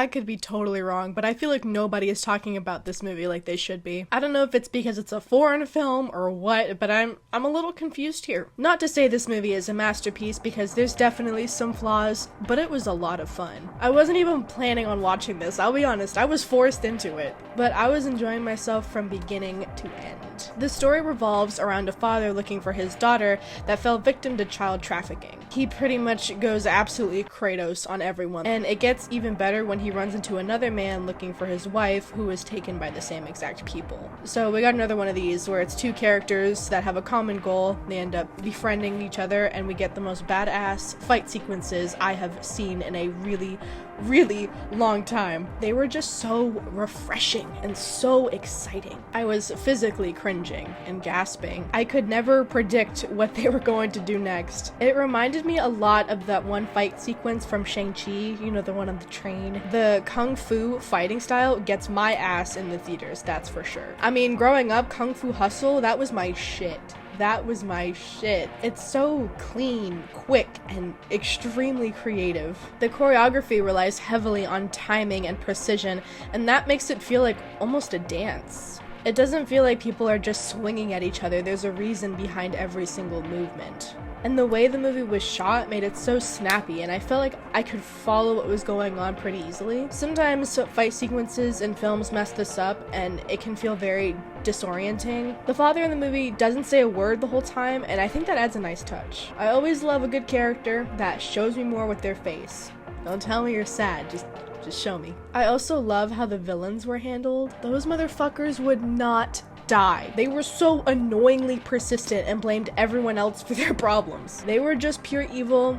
I could be totally wrong, but I feel like nobody is talking about this movie like they should be. I don't know if it's because it's a foreign film or what, but I'm a little confused here. Not to say this movie is a masterpiece, because there's definitely some flaws, but it was a lot of fun. I wasn't even planning on watching this, I'll be honest, I was forced into it, but I was enjoying myself from beginning to end. The story revolves around a father looking for his daughter that fell victim to child trafficking. He pretty much goes absolutely Kratos on everyone, and it gets even better when he runs into another man looking for his wife who was taken by the same exact people. So we got another one of these where it's two characters that have a common goal, they end up befriending each other, and we get the most badass fight sequences I have seen in a really long time. They were just so refreshing and so exciting. I was physically cringing and gasping. I could never predict what they were going to do next. It reminded me a lot of that one fight sequence from Shang-Chi, you know, the one on the train. The kung fu fighting style gets my ass in the theaters, that's for sure. I mean, growing up, Kung Fu Hustle, that was my shit. That was my shit. It's so clean, quick, and extremely creative. The choreography relies heavily on timing and precision, and that makes it feel like almost a dance. It doesn't feel like people are just swinging at each other, there's a reason behind every single movement. And the way the movie was shot made it so snappy, and I felt like I could follow what was going on pretty easily. Sometimes fight sequences in films mess this up, and it can feel very disorienting. The father in the movie doesn't say a word the whole time, and I think that adds a nice touch. I always love a good character that shows me more with their face. Don't tell me you're sad, just show me. I also love how the villains were handled. Those motherfuckers would not die. They were so annoyingly persistent and blamed everyone else for their problems. They were just pure evil,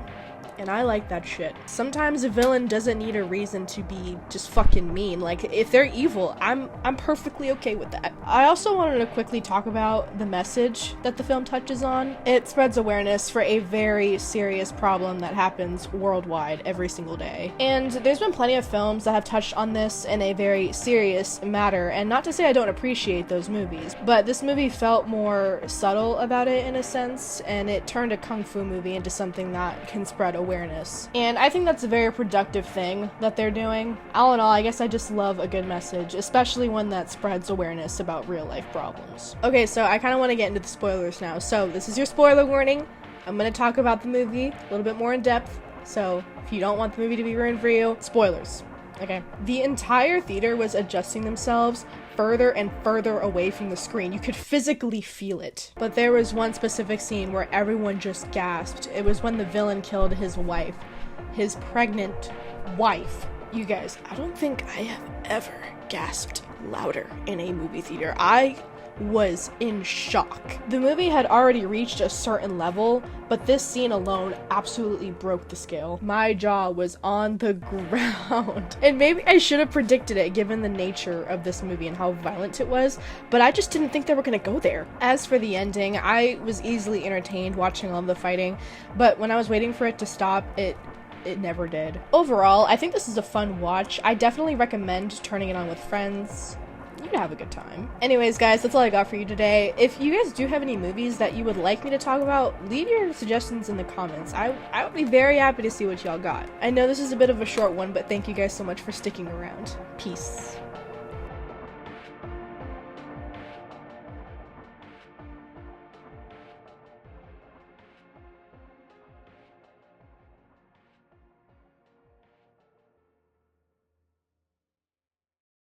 and I like that shit. Sometimes a villain doesn't need a reason to be just fucking mean. Like, if they're evil, I'm perfectly okay with that. I also wanted to quickly talk about the message that the film touches on. It spreads awareness for a very serious problem that happens worldwide every single day. And there's been plenty of films that have touched on this in a very serious matter, and not to say I don't appreciate those movies, but this movie felt more subtle about it in a sense, and it turned a kung fu movie into something that can spread awareness. And I think that's a very productive thing that they're doing. All in all, I guess I just love a good message, especially one that spreads awareness about real life problems. Okay, so I kind of want to get into the spoilers now. So this is your spoiler warning. I'm going to talk about the movie a little bit more in depth. So if you don't want the movie to be ruined for you, spoilers. Okay. The entire theater was adjusting themselves further and further away from the screen. You could physically feel it. But there was one specific scene where everyone just gasped. It was when the villain killed his wife. His pregnant wife. You guys, I don't think I have ever gasped louder in a movie theater. I was in shock. The movie had already reached a certain level, but this scene alone absolutely broke the scale. My jaw was on the ground. And maybe I should have predicted it given the nature of this movie and how violent it was, but I just didn't think they were gonna go there. As for the ending, I was easily entertained watching all of the fighting, but when I was waiting for it to stop, it never did. Overall, I think this is a fun watch. I definitely recommend turning it on with friends. You can have a good time. Anyways, guys, that's all I got for you today. If you guys do have any movies that you would like me to talk about, leave your suggestions in the comments. I would be very happy to see what y'all got. I know this is a bit of a short one, but thank you guys so much for sticking around. Peace.